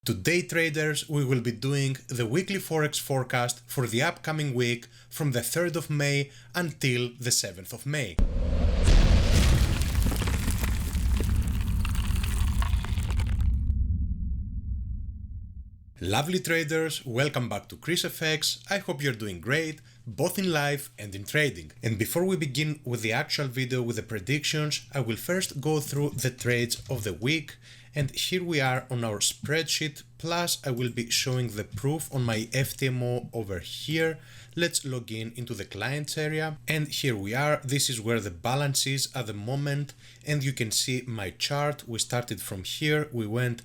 Today, traders, we will be doing the weekly forex forecast for the upcoming week from the 3rd of May until the 7th of May. Lovely traders, welcome back to ChrisFX. I hope you're doing great, both in life and in trading. And before we begin with the actual video with the predictions, I will first go through the trades of the week. And here we are on our spreadsheet, plus I will be showing the proof on my FTMO over here. Let's log in into the clients area, and here we are. This is where the balance is at the moment, and you can see my chart. We started from here, we went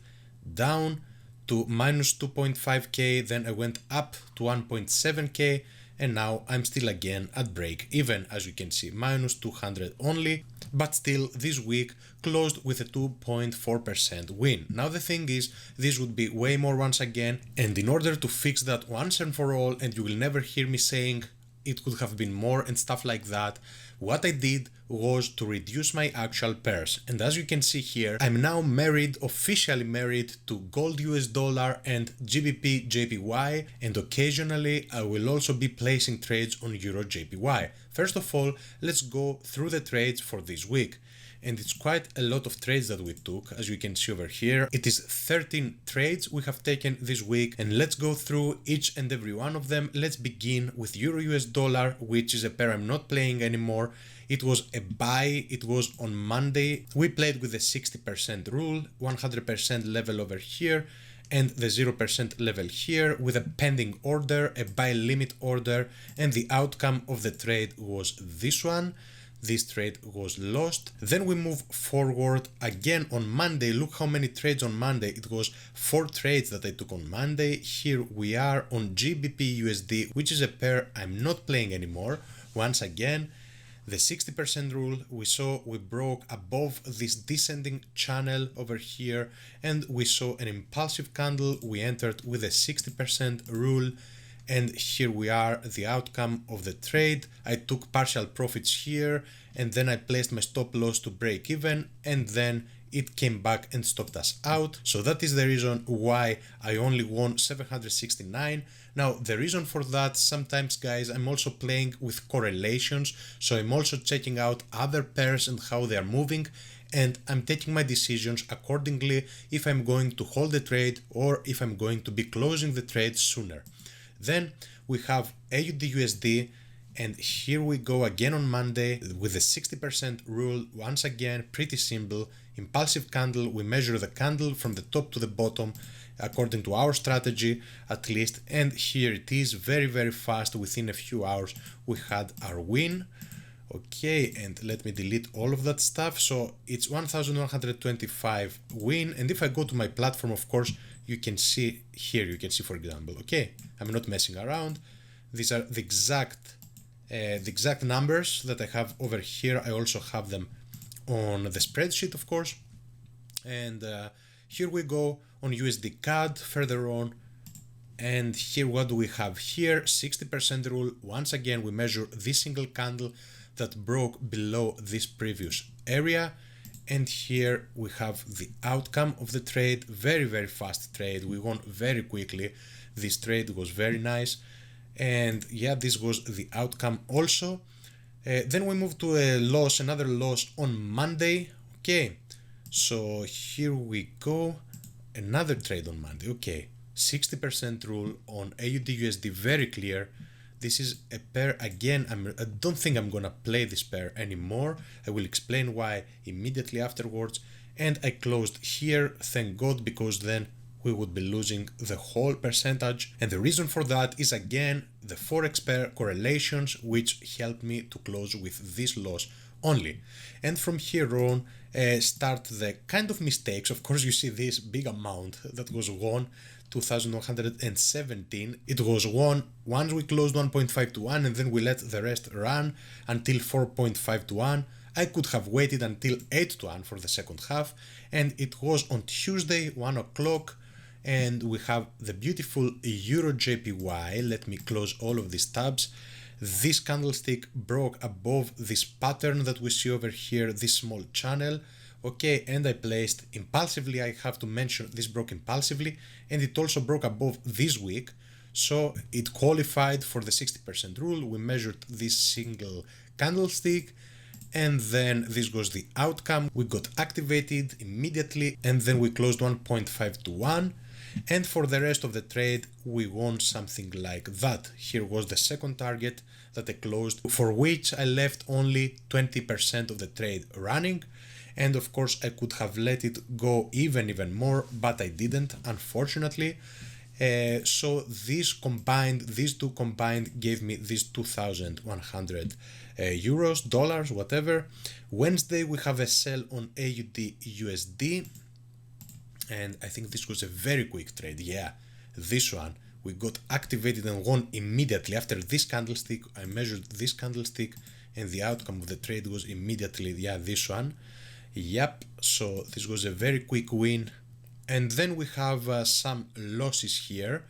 down to minus 2.5k, then I went up to 1.7k, and now I'm still again at break even, as you can see, minus 200 only, but still this week closed with a 2.4% win. Now the thing is, this would be way more once again, and in order to fix that once and for all, and you will never hear me saying it could have been more and stuff like that, what I did was to reduce my actual pairs. And as you can see here, I'm now married, officially married to gold US dollar and GBPJPY, and occasionally I will also be placing trades on Euro JPY. First of all, let's go through the trades for this week. And it's quite a lot of trades that we took, as you can see over here. It is 13 trades we have taken this week, and let's go through each and every one of them. Let's begin with Euro US dollar, which is a pair I'm not playing anymore. It was a buy, it was on Monday. We played with the 60% rule, 100% level over here, and the 0% level here with a pending order, a buy limit order, and the outcome of the trade was this one. This trade was lost. Then we move forward again on Monday. Look how many trades on Monday. It was 4 trades that I took on Monday. Here we are on GBPUSD, which is a pair I'm not playing anymore. Once again, the 60% rule, we saw we broke above this descending channel over here, and we saw an impulsive candle. We entered with a 60% rule. And here we are, the outcome of the trade. I took partial profits here, and then I placed my stop loss to break even, and then it came back and stopped us out. So that is the reason why I only won 769. Now, the reason for that, sometimes guys, I'm also playing with correlations. So I'm also checking out other pairs and how they are moving, and I'm taking my decisions accordingly if I'm going to hold the trade or if I'm going to be closing the trade sooner. Then we have AUDUSD, and here we go again on Monday with the 60% rule. Once again, pretty simple, impulsive candle. We measure the candle from the top to the bottom according to our strategy at least, and here it is, very fast. Within a few hours we had our win. Okay, and let me delete all of that stuff. So it's 1125 win, and if I go to my platform, of course, you can see here, you can see, for example, okay, I'm not messing around. These are the exact numbers that I have over here. I also have them on the spreadsheet, of course. And here we go on USD CAD further on. And here, what do we have here? 60% rule. Once again, we measure this single candle that broke below this previous area. And here we have the outcome of the trade. Very fast trade. We won very quickly. This trade was very nice. And yeah, this was the outcome also. Then we move to a loss, another loss on Monday. Okay, so here we go. Another trade on Monday. Okay, 60% rule on AUDUSD, very clear. This is a pair, again, I don't think I'm gonna play this pair anymore. I will explain why immediately afterwards. And I closed here, thank God, because then we would be losing the whole percentage. And the reason for that is, again, the Forex pair correlations, which helped me to close with this loss only. And from here on, start the kind of mistakes. Of course, you see this big amount that was won, 2,117. It was won once we closed 1.5 to 1, and then we let the rest run until 4.5 to 1. I could have waited until 8 to 1 for the second half, and it was on Tuesday, 1 o'clock, and we have the beautiful Euro JPY. Let me close all of these tabs. This candlestick broke above this pattern that we see over here, this small channel. Okay, and I placed impulsively. I have to mention this broke impulsively, and it also broke above this week, so it qualified for the 60% rule. We measured this single candlestick, and then this was the outcome. We got activated immediately, and then we closed 1.5 to 1. And for the rest of the trade, we won something like that. Here was the second target that I closed, for which I left only 20% of the trade running. And of course, I could have let it go even more, but I didn't, unfortunately. So these two combined gave me this 2,100 euros, dollars, whatever. Wednesday, we have a sell on AUD/USD. And I think this was a very quick trade. Yeah, this one, we got activated and won immediately after this candlestick. I measured this candlestick and the outcome of the trade was immediately, yeah, this one. Yep, so this was a very quick win. And then we have some losses here.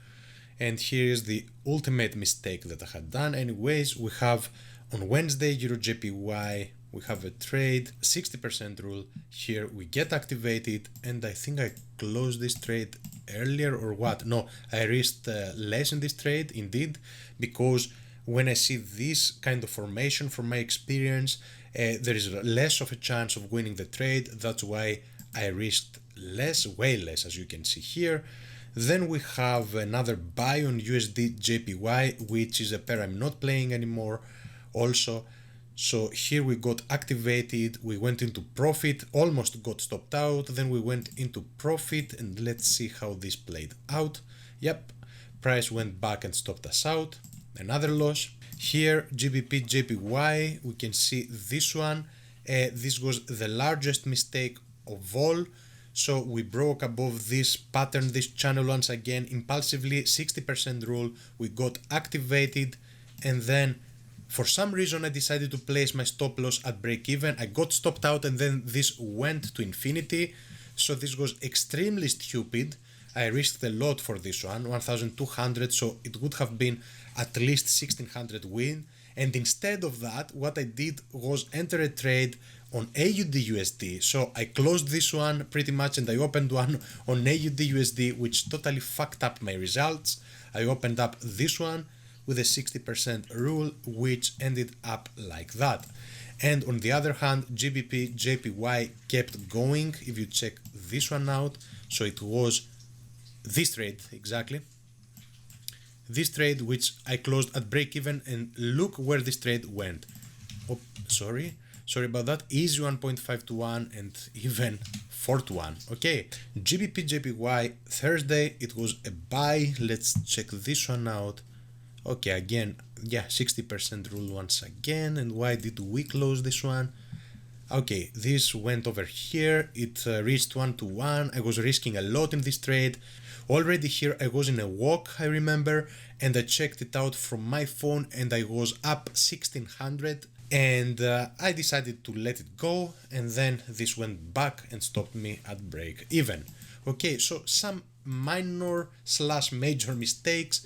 And here is the ultimate mistake that I had done. Anyways, we have on Wednesday, EUR/JPY, we have a trade, 60% rule. Here we get activated, and I think I closed this trade earlier or what? No, I risked less in this trade indeed, because when I see this kind of formation, from my experience, there is less of a chance of winning the trade. That's why I risked less, way less, as you can see here. Then we have another buy on USD/JPY, which is a pair I'm not playing anymore also. So here we got activated, we went into profit, almost got stopped out, then we went into profit, and let's see how this played out. Yep, price went back and stopped us out. Another loss. Here, GBPJPY, we can see this one. This was the largest mistake of all. So we broke above this pattern, this channel once again, impulsively, 60% rule. We got activated, and then for some reason I decided to place my stop loss at break even. I got stopped out, and then this went to infinity. So this was extremely stupid. I risked a lot for this one, 1,200, so it would have been at least 1,600 win. And instead of that, what I did was enter a trade on AUD/USD. So I closed this one pretty much, and I opened one on AUD/USD, which totally fucked up my results. I opened up this one with a 60% rule, which ended up like that. And on the other hand, GBPJPY kept going. If you check this one out, so it was this trade exactly. This trade, which I closed at break even, and look where this trade went. Oh, sorry about that. Easy 1.5 to 1 and even 4 to 1. Okay, GBPJPY Thursday, it was a buy. Let's check this one out. Okay, again, yeah, 60% rule once again. And why did we close this one? Okay, this went over here. It reached 1 to 1. I was risking a lot in this trade. Already here I was in a walk, I remember, and I checked it out from my phone, and I was up 1,600, and I decided to let it go, and then this went back and stopped me at break even. Okay, so some minor / major mistakes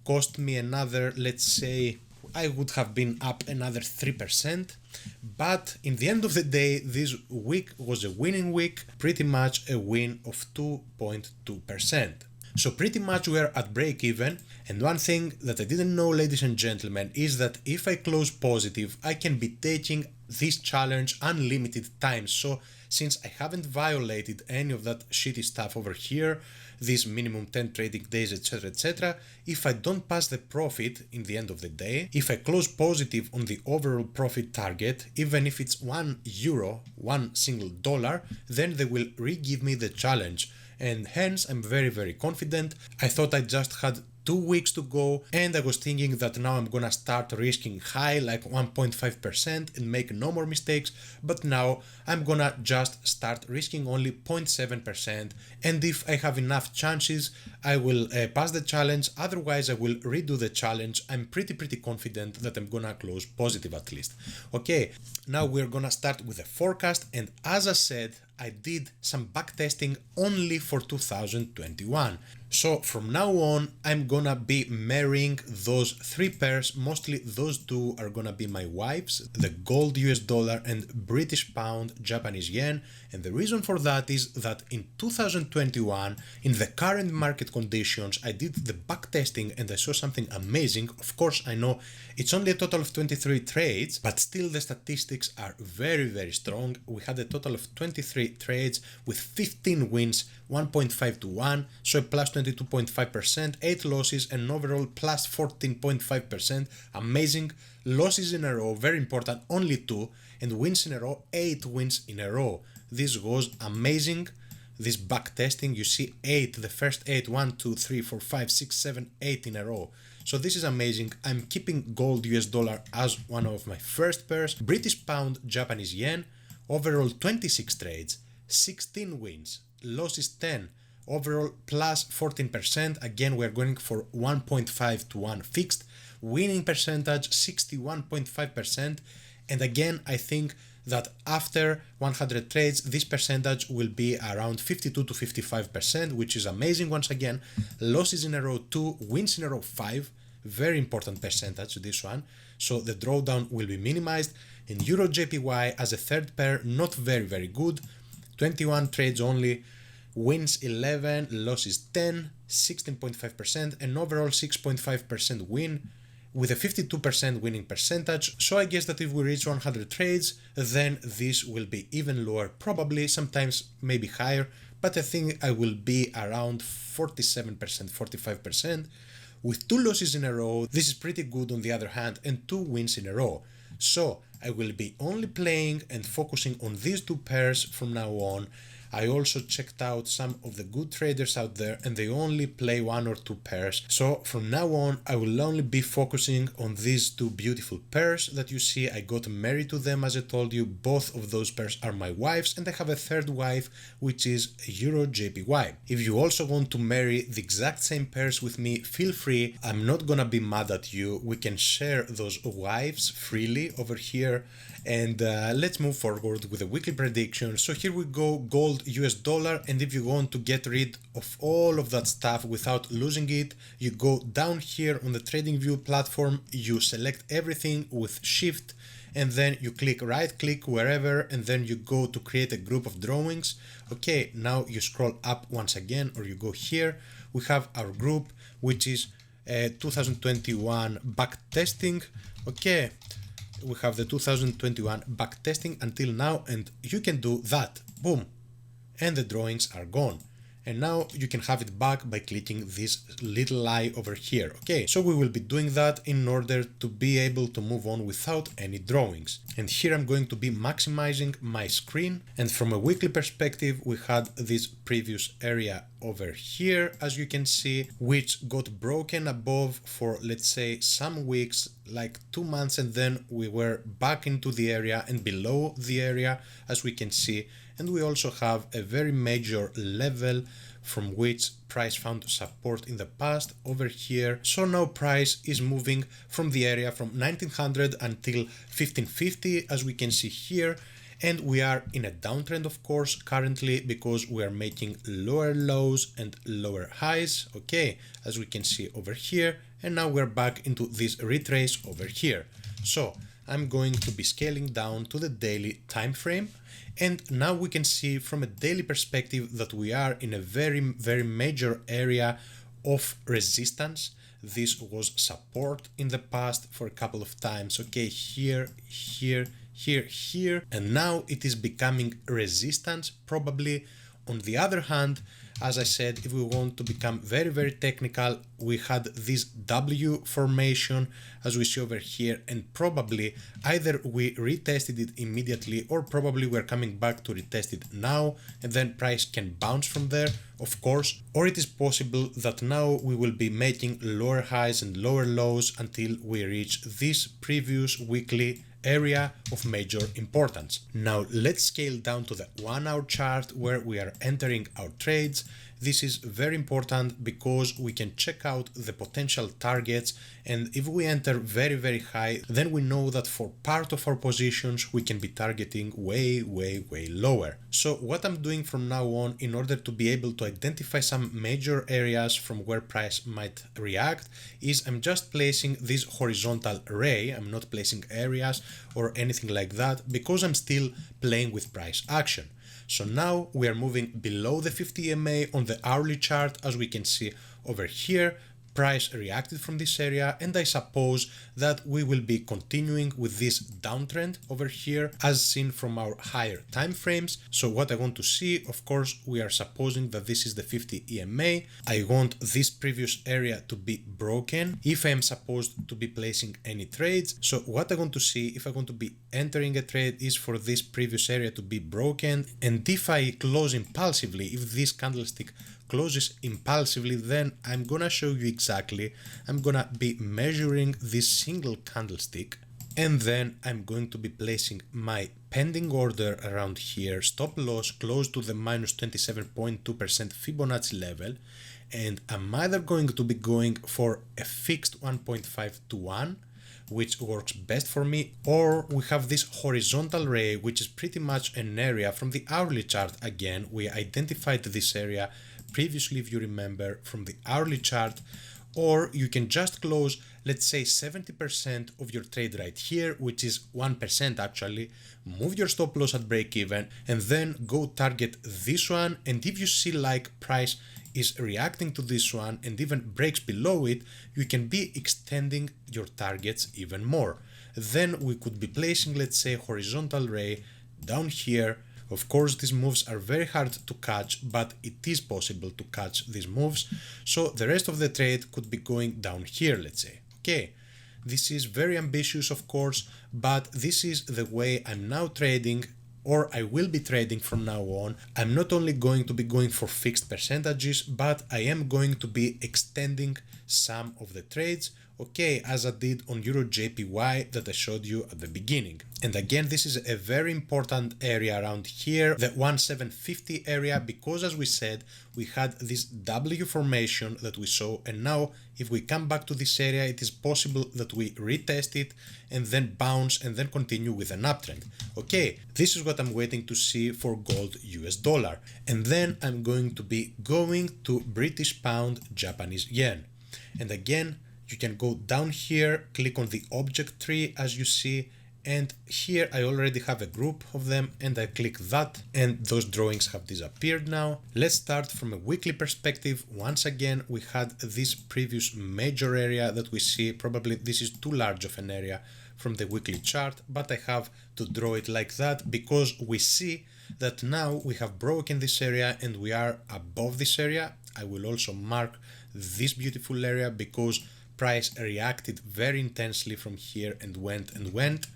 cost me another, let's say, I would have been up another 3%, but in the end of the day, this week was a winning week, pretty much a win of 2.2%. So pretty much we're at break even, and one thing that I didn't know, ladies and gentlemen, is that if I close positive, I can be taking this challenge unlimited times. So since I haven't violated any of that shitty stuff over here, these minimum 10 trading days, etc., if I don't pass the profit in the end of the day, if I close positive on the overall profit target, even if it's €1, one single dollar, then they will re-give me the challenge. And hence I'm very confident. I thought I just had 2 weeks to go, and I was thinking that now I'm gonna start risking high, like 1.5%, and make no more mistakes, but now I'm gonna just start risking only 0.7%, and if I have enough chances, I will pass the challenge. Otherwise I will redo the challenge. I'm pretty confident that I'm gonna close positive at least. Okay, now we're gonna start with a forecast, and as I said, I did some backtesting only for 2021. So from now on, I'm gonna be marrying those three pairs. Mostly those two are gonna be my wives, the gold US dollar and British pound Japanese yen. And the reason for that is that in 2021, in the current market conditions, I did the backtesting and I saw something amazing. Of course, I know it's only a total of 23 trades, but still the statistics are very, very strong. We had a total of 23 trades with 15 wins, 1.5 to 1, so a plus 22.5%, 8 losses, and overall plus 14.5%. Amazing. Losses in a row, very important, only 2, and wins in a row, 8 wins in a row. This was amazing. This back testing, you see 8, the first 8, 1, 2, 3, 4, 5, 6, 7, 8 in a row. So this is amazing. I'm keeping gold US dollar as one of my first pairs. British pound Japanese yen, overall 26 trades, 16 wins, losses 10, overall plus 14%. Again, we're going for 1.5 to 1 fixed, winning percentage 61.5%. And again, I think that after 100 trades, this percentage will be around 52 to 55%, which is amazing. Once again, losses in a row 2, wins in a row 5, very important percentage, this one. So the drawdown will be minimized. In Euro JPY as a third pair, not very, very good. 21 trades only, wins 11, losses 10, 16.5%, and overall 6.5% win with a 52% winning percentage. So I guess that if we reach 100 trades, then this will be even lower, probably, sometimes maybe higher, but I think I will be around 47%, 45%. With 2 losses in a row, this is pretty good on the other hand, and 2 wins in a row. So I will be only playing and focusing on these 2 pairs from now on. I also checked out some of the good traders out there and they only play 1 or 2 pairs. So from now on, I will only be focusing on these 2 beautiful pairs that you see. I got married to them, as I told you. Both of those pairs are my wives, and I have a third wife, which is Euro JPY. If you also want to marry the exact same pairs with me, feel free. I'm not gonna be mad at you. We can share those wives freely over here. And let's move forward with the weekly prediction. So here we go, gold US dollar, and if you want to get rid of all of that stuff without losing it, you go down here on the TradingView platform, you select everything with shift, and then you click right click wherever, and then you go to create a group of drawings. Okay, now you scroll up once again, or you go here, we have our group, which is 2021 backtesting. Okay, we have the 2021 backtesting until now, and you can do that, boom, and the drawings are gone. And now you can have it back by clicking this little eye over here. Okay, so we will be doing that in order to be able to move on without any drawings. And here I'm going to be maximizing my screen. And from a weekly perspective, we had this previous area over here, as you can see, which got broken above for, let's say, some weeks, like 2 months, and then we were back into the area and below the area, as we can see. And we also have a very major level from which price found support in the past over here. So now price is moving from the area from 1900 until 1550, as we can see here. And we are in a downtrend, of course, currently, because we are making lower lows and lower highs. Okay, as we can see over here. And now we're back into this retrace over here. So I'm going to be scaling down to the daily time frame. And now we can see from a daily perspective that we are in a very, very major area of resistance. This was support in the past for a couple of times. Okay, here, here, here, here. And now it is becoming resistance, probably. On the other hand, as I said, if we want to become very, very technical, we had this W formation, as we see over here, and probably either we retested it immediately, or probably we're coming back to retest it now, and then price can bounce from there, of course. Or it is possible that now we will be making lower highs and lower lows until we reach this previous weekly area of major importance. Now let's scale down to the 1 hour chart where we are entering our trades. This is very important because we can check out the potential targets, and if we enter very high, then we know that for part of our positions we can be targeting way lower. So what I'm doing from now on in order to be able to identify some major areas from where price might react is I'm just placing this horizontal array. I'm not placing areas or anything like that because I'm still playing with price action. So now we are moving below the 50 EMA on the hourly chart. As we can see over here, price reacted from this area, and I suppose that we will be continuing with this downtrend over here as seen from our higher time frames. So what I want to see, of course, we are supposing that this is the 50 EMA. I want this previous area to be broken if I am supposed to be placing any trades. So what I want to see if I want to be entering a trade is for this previous area to be broken, and if I close impulsively, if this candlestick closes impulsively, then I'm gonna show you exactly. I'm gonna be measuring this single candlestick, and then I'm going to be placing my pending order around here, stop loss close to the minus 27.2% Fibonacci level, and I'm either going to be going for a fixed 1.5 to 1, which works best for me, or we have this horizontal ray, which is pretty much an area from the hourly chart. Again, we identified this area previously, if you remember, from the hourly chart, or you can just close, let's say 70% of your trade right here, which is 1% actually, move your stop loss at break even, and then go target this one. And if you see like price is reacting to this one and even breaks below it, you can be extending your targets even more. Then we could be placing, let's say, horizontal ray down here. Of course, these moves are very hard to catch, but it is possible to catch these moves. So the rest of the trade could be going down here, let's say. Okay, this is very ambitious, of course, but this is the way I'm now trading, or I will be trading from now on. I'm not only going to be going for fixed percentages, but I am going to be extending some of the trades, okay, as I did on Euro JPY that I showed you at the beginning. And again, this is a very important area around here, the 1750 area, because as we said, we had this W formation that we saw, and now if we come back to this area, it is possible that we retest it and then bounce and then continue with an uptrend. Okay, this is what I'm waiting to see for gold US dollar. And then I'm going to be going to British pound, Japanese yen. And again, you can go down here, click on the object tree as you see, and here I already have a group of them, and I click that and those drawings have disappeared now. Let's start from a weekly perspective. Once again, we had this previous major area that we see. Probably this is too large of an area from the weekly chart, but I have to draw it like that because we see that now we have broken this area and we are above this area. I will also mark this beautiful area because price reacted very intensely from here and went.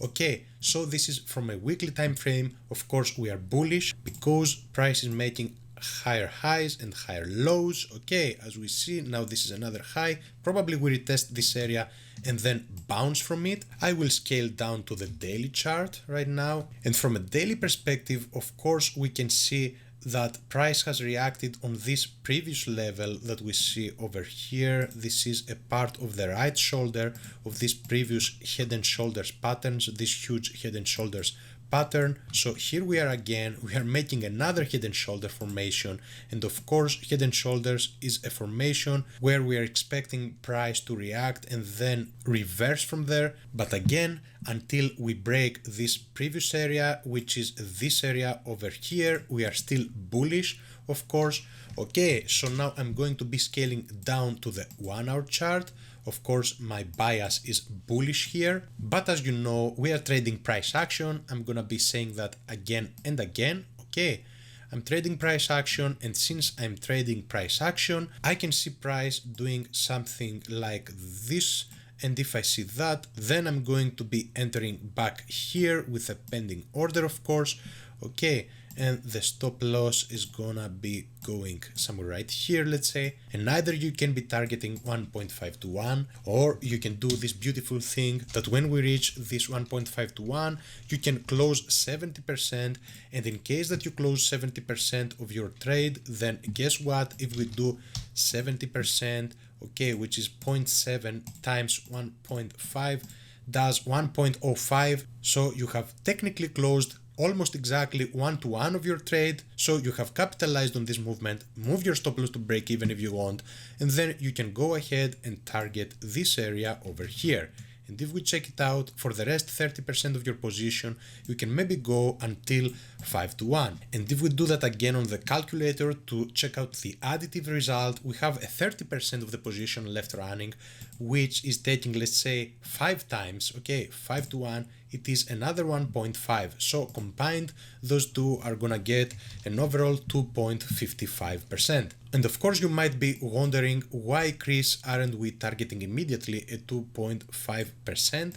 Okay, so this is from a weekly time frame. Of course, we are bullish because price is making higher highs and higher lows. Okay, as we see now, this is another high. Probably we retest this area and then bounce from it. I will scale down to the daily chart right now, and from a daily perspective, of course, we can see that price has reacted on this previous level that we see over here. This is a part of the right shoulder of this previous head and shoulders patterns, this huge head and shoulders pattern. So here we are again, we are making another head and shoulder formation, and of course head and shoulders is a formation where we are expecting price to react and then reverse from there. But again, until we break this previous area, which is this area over here, we are still bullish, of course. Okay, so now I'm going to be scaling down to the 1 hour chart. Of course, my bias is bullish here, but as you know, we are trading price action. I'm gonna be saying that again and again. Okay, I'm trading price action, and since I'm trading price action, I can see price doing something like this. And if I see that, then I'm going to be entering back here with a pending order, of course. Okay, and the stop loss is gonna be going somewhere right here, let's say, and either you can be targeting 1.5 to 1, or you can do this beautiful thing that when we reach this 1.5 to 1 you can close 70%, and in case that you close 70% of your trade, then guess what, if we do 70%, okay, which is 0.7 times 1.5 does 1.05, so you have technically closed almost exactly 1-to-1 of your trade. So you have capitalized on this movement, move your stop loss to break even if you want, and then you can go ahead and target this area over here. And if we check it out, for the rest 30% of your position, you can maybe go until 5-to-1. And if we do that again on the calculator to check out the additive result, we have a 30% of the position left running, which is taking, let's say, 5 times, okay, 5-to-1, it is another 1.5. So combined, those two are gonna get an overall 2.55%. And of course, you might be wondering, why, Chris, aren't we targeting immediately a 2.5%?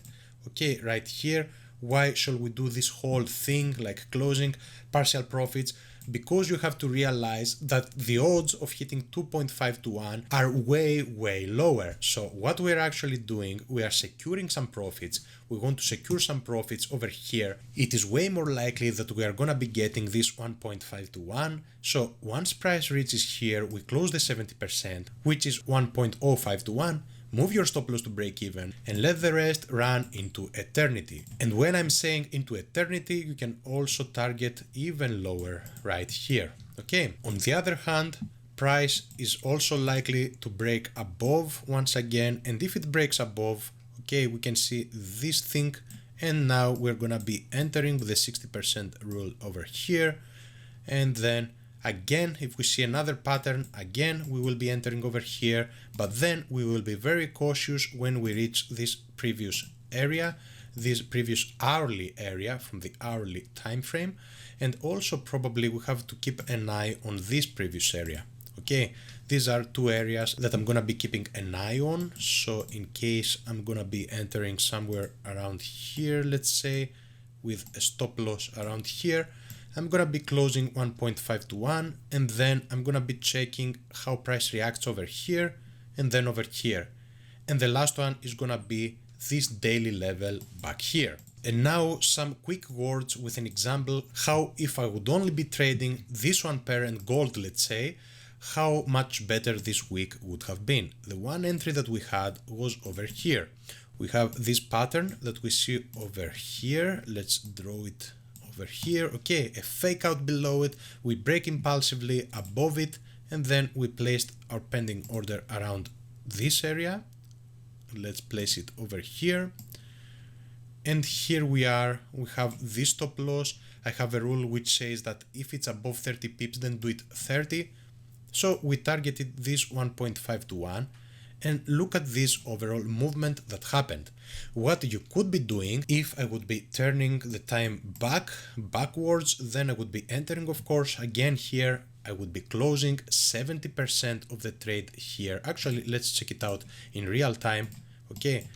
Okay, right here, why shall we do this whole thing like closing partial profits? Because you have to realize that the odds of hitting 2.5 to 1 are way lower. So what we're actually doing, we are securing some profits. We want to secure some profits over here. It is way more likely that we are gonna be getting this 1.5 to 1. So once price reaches here, we close the 70%, which is 1.05 to 1. Move your stop loss to break even and let the rest run into eternity. And when I'm saying into eternity, you can also target even lower right here. Okay. On the other hand, price is also likely to break above once again. And if it breaks above, okay, we can see this thing. And now we're gonna be entering with the 60% rule over here. And then again, if we see another pattern, again, we will be entering over here, but then we will be very cautious when we reach this previous area, this previous hourly area from the hourly time frame. And also probably we have to keep an eye on this previous area. Okay, these are two areas that I'm gonna be keeping an eye on. So in case I'm gonna be entering somewhere around here, let's say, with a stop loss around here, I'm gonna be closing 1.5 to 1, and then I'm gonna be checking how price reacts over here and then over here. And the last one is gonna be this daily level back here. And now some quick words with an example how if I would only be trading this one pair and gold, let's say, how much better this week would have been. The one entry that we had was over here. We have this pattern that we see over here. Let's draw it over here. Okay, a fake out below it, we break impulsively above it, and then we placed our pending order around this area. Let's place it over here, and here we are. We have this stop loss. I have a rule which says that if it's above 30 pips, then do it 30. So we targeted this 1.5 to 1. And look at this overall movement that happened. What you could be doing, if I would be turning the time backwards, then I would be entering, of course, again here, I would be closing 70% of the trade here. Actually, let's check it out in real time. Okay,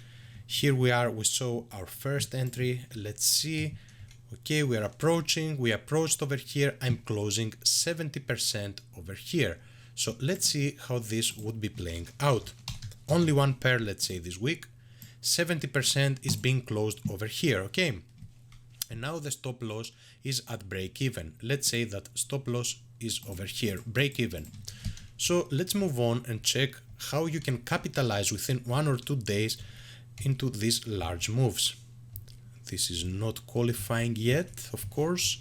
here we are, we saw our first entry. Let's see. Okay, we approached over here. I'm closing 70% over here. So let's see how this would be playing out. Only one pair, let's say this week, 70% is being closed over here, okay? And now the stop loss is at break even. Let's say that stop loss is over here, break even. So let's move on and check how you can capitalize within 1 or 2 days into these large moves. This is not qualifying yet, of course.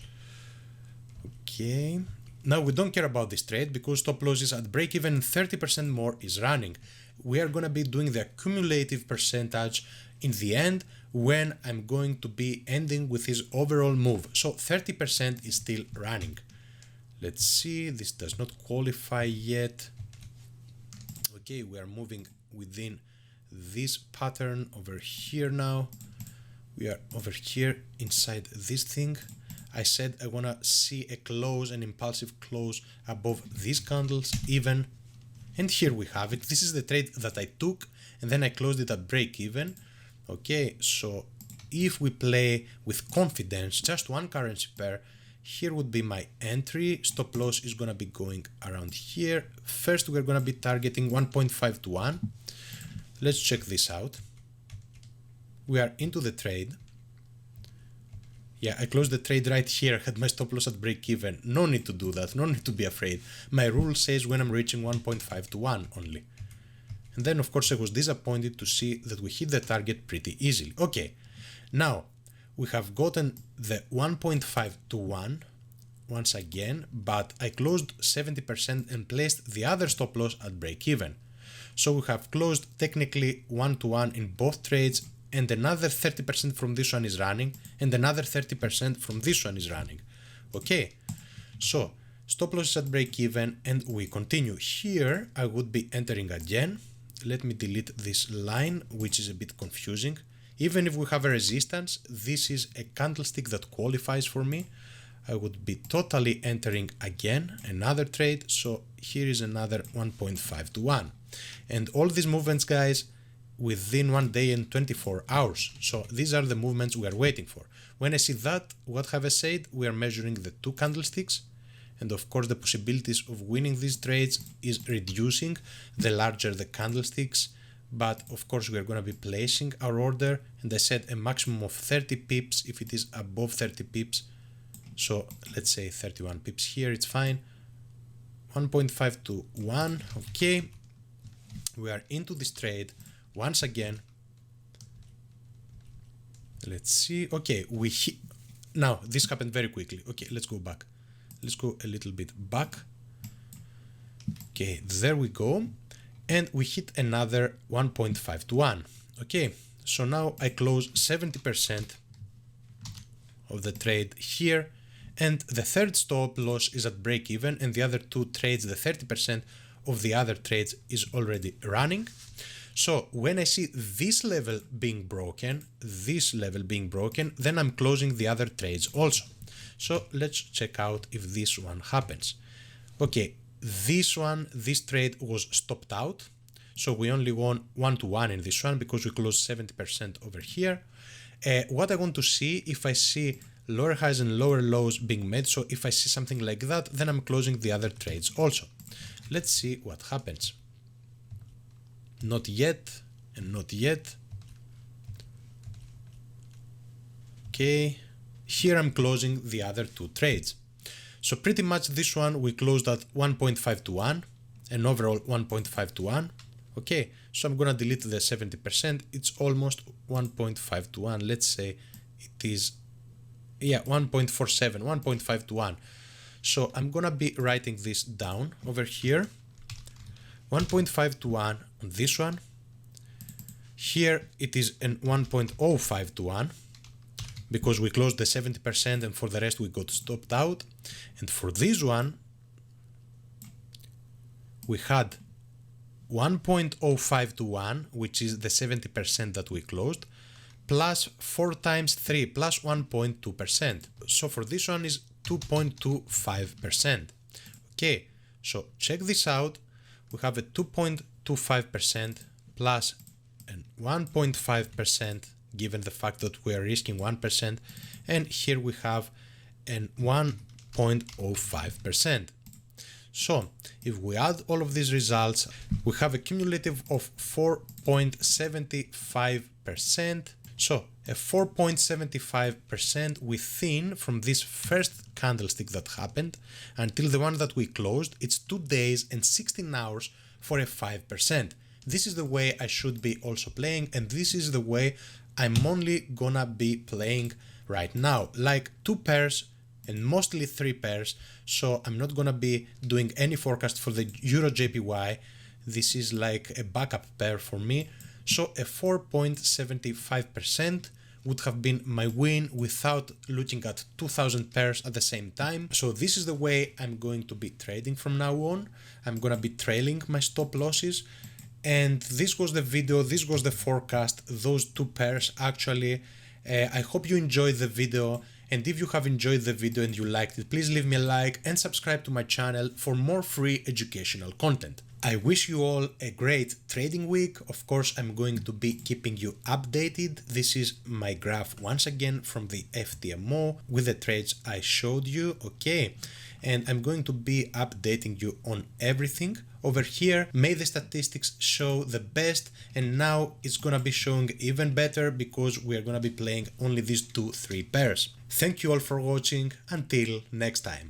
Okay. Now we don't care about this trade because stop loss is at break even, 30% more is running. We are going to be doing the cumulative percentage in the end when I'm going to be ending with this overall move. So 30% is still running. Let's see, this does not qualify yet. Okay, we are moving within this pattern over here now. We are over here inside this thing. I said I want to see a close, an impulsive close above these candles even. And here we have it. This is the trade that I took and then I closed it at break even. Okay, so if we play with confidence, just one currency pair, Here would be my entry. Stop loss is gonna be going around here. First, we're gonna be targeting 1.5 to 1. Let's check this out. We are into the trade. Yeah, I closed the trade right here, had my stop loss at break even. No need to do that, no need to be afraid. My rule says when I'm reaching 1.5 to 1 only. And then of course I was disappointed to see that we hit the target pretty easily. Okay, now we have gotten the 1.5 to 1 once again, but I closed 70% and placed the other stop loss at break even. So we have closed technically 1 to 1 in both trades, and another 30% from this one is running, and another 30% from this one is running. Okay, so stop loss is at break even, and we continue. Here I would be entering again. Let me delete this line, which is a bit confusing. Even if we have a resistance, this is a candlestick that qualifies for me. I would be totally entering again another trade. So here is another 1.5 to 1. And all these movements, guys, within 1 day and 24 hours. So these are the movements we are waiting for. When I see that, what have I said? We are measuring the two candlesticks. And of course, the possibilities of winning these trades is reducing the larger the candlesticks. But of course, we are going to be placing our order. And I said a maximum of 30 pips if it is above 30 pips. So let's say 31 pips here, it's fine. 1.5 to 1. Okay. We are into this trade. Once again, let's see. Okay, now this happened very quickly. Okay, let's go back. Let's go a little bit back. Okay, there we go. And we hit another 1.5 to 1. Okay, so now I close 70% of the trade here. And the third stop loss is at break even, and the other two trades, the 30% of the other trades is already running. So when I see this level being broken, then I'm closing the other trades also. So let's check out if this one happens. Okay, this trade was stopped out. So we only won 1 to 1 in this one because we closed 70% over here. What I want to see, if I see lower highs and lower lows being made, so if I see something like that, then I'm closing the other trades also. Let's see what happens. Not yet, and not yet. Okay, here I'm closing the other two trades. So pretty much this one we closed at 1.5 to 1, and overall 1.5 to 1. Okay, so I'm gonna delete the 70%. It's almost 1.5 to 1. Let's say it is, yeah, 1.47, 1.5 to 1. So I'm gonna be writing this down over here. 1.5 to 1 on this one. Here it is an 1.05 to 1 because we closed the 70% and for the rest we got stopped out. And for this one, we had 1.05 to 1, which is the 70% that we closed, plus 4 times 3, plus 1.2%. So for this one is 2.25%. Okay, so check this out. We have a 2.25% plus an 1.5% given the fact that we are risking 1%, and here we have an 1.05%. So if we add all of these results, we have a cumulative of 4.75%. So a 4.75% within from this first candlestick that happened until the one that we closed. It's 2 days and 16 hours for a 5%. This is the way I should be also playing, and this is the way I'm only gonna be playing right now, like 2 pairs and mostly 3 pairs. So I'm not gonna be doing any forecast for the Euro JPY. This is like a backup pair for me. So a 4.75% would have been my win without looking at 2,000 pairs at the same time. So this is the way I'm going to be trading from now on. I'm gonna be trailing my stop losses. And this was the video, this was the forecast, those 2 pairs actually. I hope you enjoyed the video, and if you have enjoyed the video and you liked it, please leave me a like and subscribe to my channel for more free educational content. I wish you all a great trading week. Of course, I'm going to be keeping you updated. This is my graph once again from the FTMO with the trades I showed you, okay? And I'm going to be updating you on everything. Over here, may the statistics show the best, and now it's gonna be showing even better because we are gonna be playing only these 2-3 pairs. Thank you all for watching. Until next time.